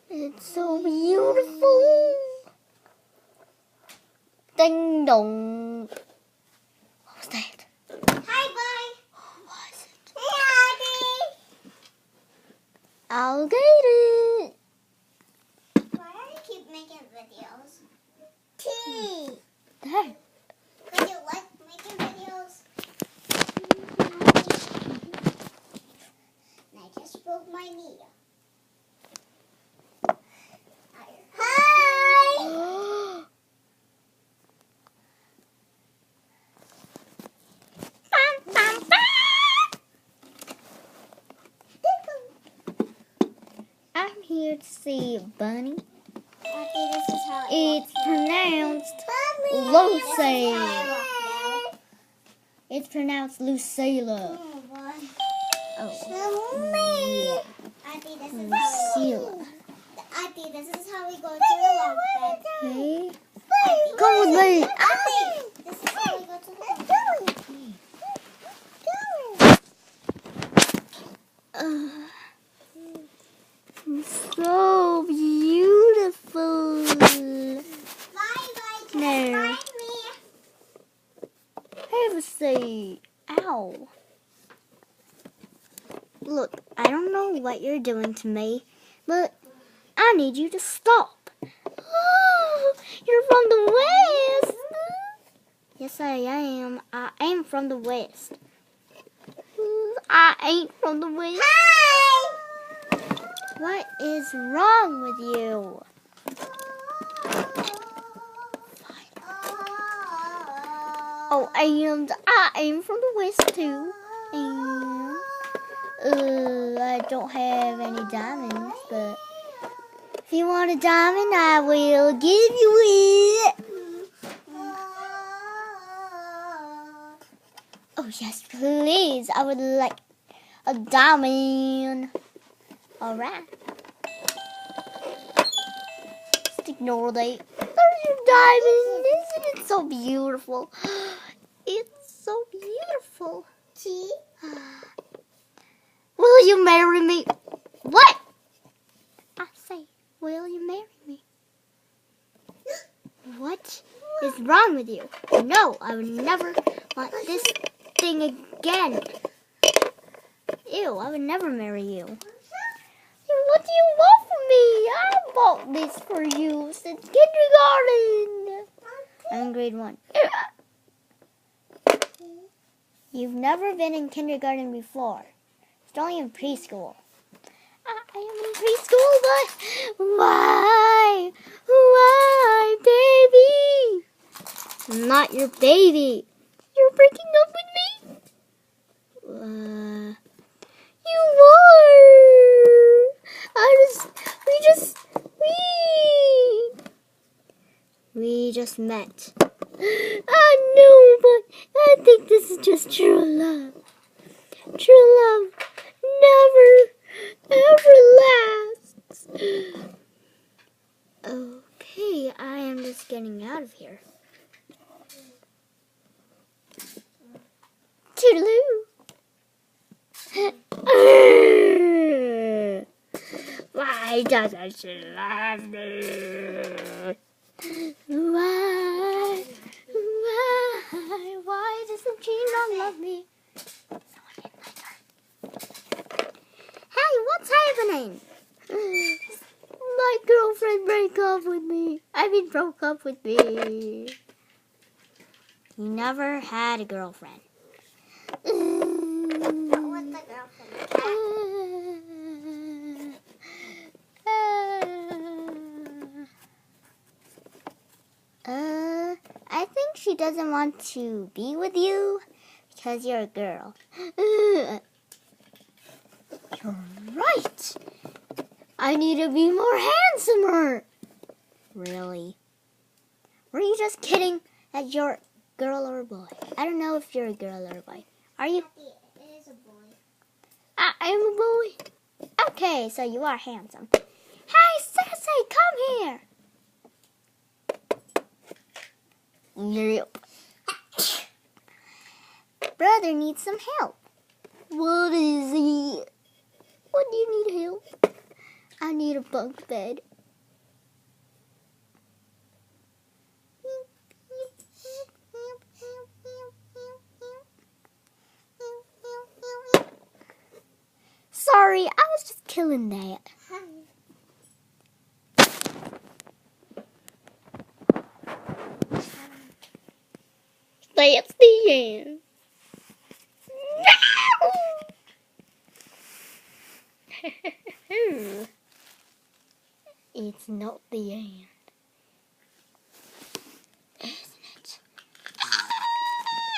It's so beautiful. Ding dong. What was that? Hi, boy. What was it? Hey, Alligator. why do you keep making videos? T. There. Would you like making videos? And I just broke my knee. Hi. I'm here to see a bunny. Auntie, this is how It's walks now. pronounced Mommy, Lucy. this is how I walk It's pronounced Lucilla. now. Oh, Mommy. Auntie, this is how we Lucilla. walk. Auntie, this is how we go to the log bed. Hey, come with me. Auntie, this is how we go to the log bed. So beautiful. Bye-bye, just No. find me. Have a seat. Ow. Look, I don't know what you're doing to me, but I need you to stop. Oh, you're from the West. Yes, I am. I am from the West. I ain't from the West. Hi. What is wrong with you? Oh, and I am from the West too. And I don't have any diamonds, but if you want a diamond, I will give you it. Oh, yes, please. I would like a diamond. All right. Just ignore that. There's your diamond. Isn't it so beautiful? It's so beautiful. T. Will you marry me? What? I say, will you marry me? What is wrong with you? No, I would never want this thing again. Ew, I would never marry you. What do you want from me? I bought this for you since kindergarten. I'm in grade 1. You've never been in kindergarten before. It's only in preschool. I am in preschool, but why? Why, baby? I'm not your baby. You're breaking up with me? You are. We just met. I know, but I think this is just true love. True love never, ever lasts. Okay, I am just getting out of here. Toodaloo. Why doesn't she love me? Why doesn't she not love me? Someone hit my door. Hey, what's happening? My girlfriend broke up with me. Broke up with me. You never had a girlfriend. What's the girlfriend? Cat. I think she doesn't want to be with you because you're a girl. You're right. I need to be more handsomer. Really? Were you just kidding that you're a girl or a boy? I don't know if you're a girl or a boy. Are you? It is a boy. I am a boy. Okay, so you are handsome. Hey, Sassy, come here. Yep. Brother needs some help. What is it? What do you need help? bunk bed. Sorry, I was just killing that. That's the end. It's not the end.